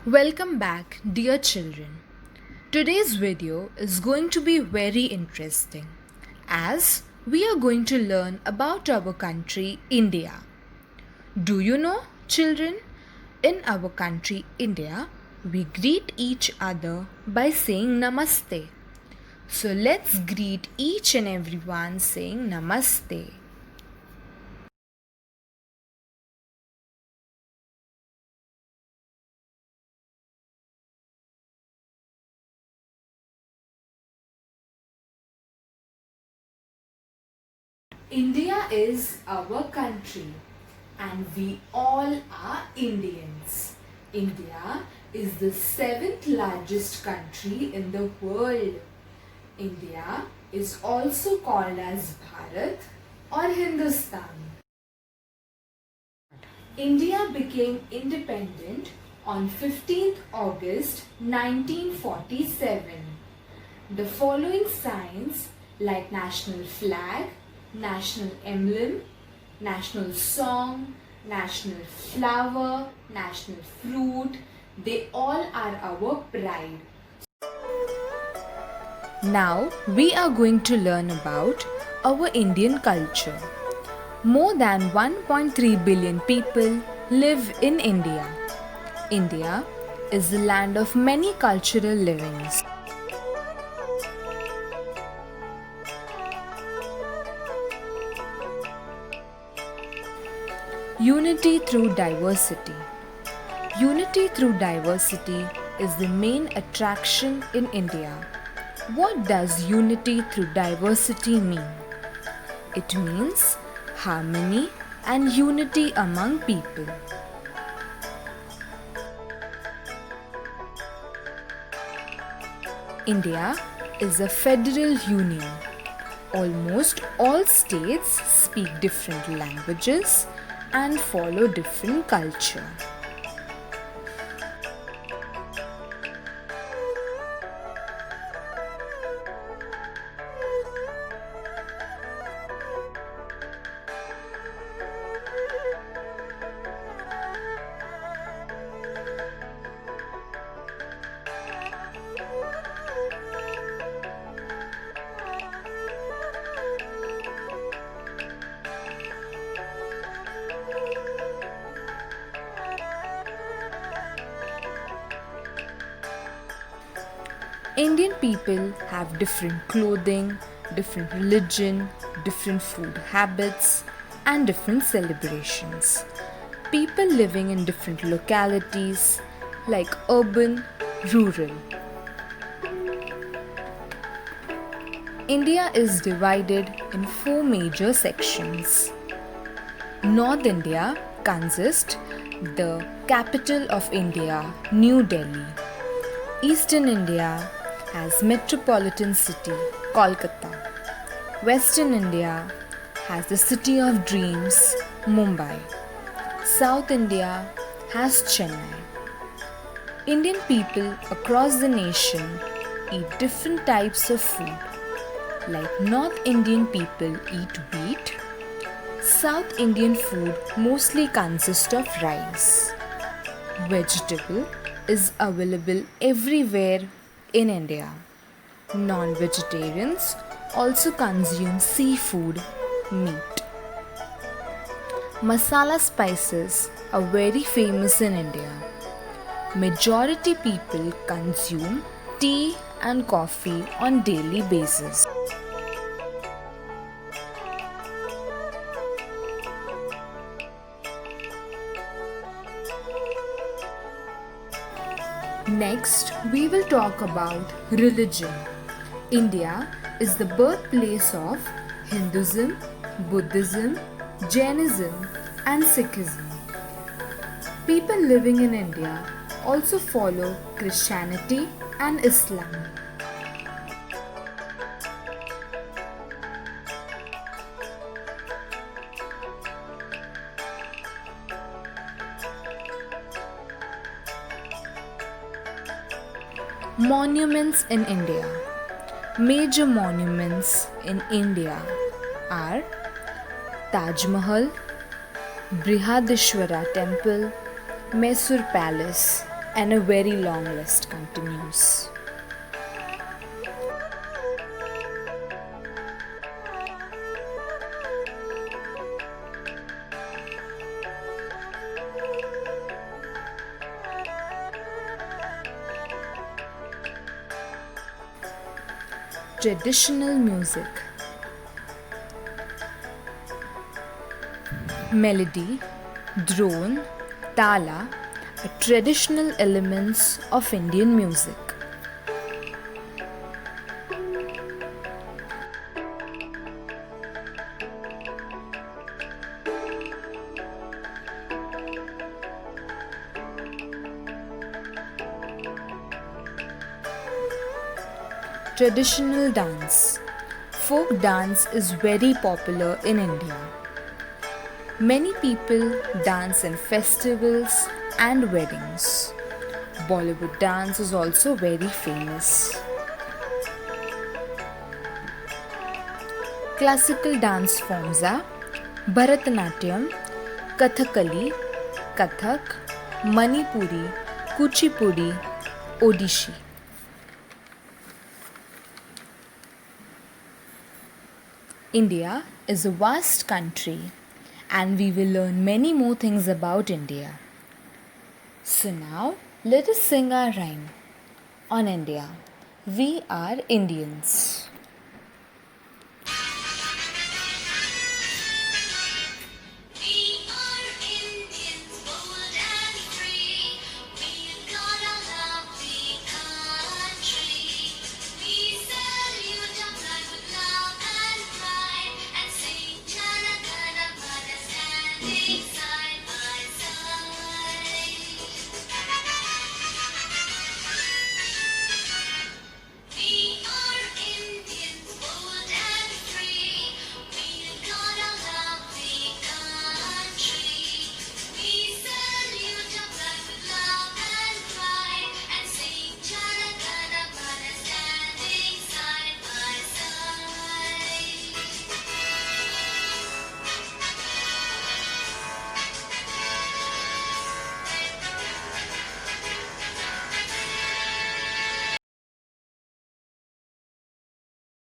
Welcome back, dear children. Today's video is going to be very interesting as we are going to learn about our country, India. Do you know, children? In our country, India, we greet each other by saying Namaste. So let's greet each and everyone saying Namaste. India is our country and we all are Indians. India is the seventh largest country in the world. India is also called as Bharat or Hindustan. India became independent on 15th August 1947. The following signs like national flag, national emblem, national song, national flower, national fruit, they all are our pride. Now we are going to learn about our Indian culture. More than 1.3 billion people live in India. India is the land of many cultural livings. Unity through diversity. Unity through diversity is the main attraction in India. What does unity through diversity mean? It means harmony and unity among people. India is a federal union. Almost all states speak different languages and follow different culture. Indian people have different clothing, different religion, different food habits, and different celebrations. People living in different localities like urban, rural. India is divided in four major sections. North India consists the capital of India, New Delhi. Eastern India has metropolitan city Kolkata. Western India has the city of dreams Mumbai. South India has Chennai. Indian people across the nation eat different types of food. Like North Indian people eat wheat, South Indian food mostly consists of rice. Vegetable is available everywhere in India. Non-vegetarians also consume seafood, meat. Masala spices are very famous in India. Majority people consume tea and coffee on daily basis. Next, we will talk about religion. India is the birthplace of Hinduism, Buddhism, Jainism, and Sikhism. People living in India also follow Christianity and Islam. Monuments in India. Major monuments in India are Taj Mahal, Brihadishwara Temple, Mysore Palace, And a very long list continues. Traditional music. Melody, drone, tala are traditional elements of Indian music. Traditional dance. Folk dance is very popular in India. Many people dance in festivals and weddings. Bollywood dance is also very famous. Classical dance forms are Bharatanatyam, Kathakali, Kathak, Manipuri, Kuchipudi, Odishi. India is a vast country and we will learn many more things about India. So now let us sing our rhyme on India. We are Indians.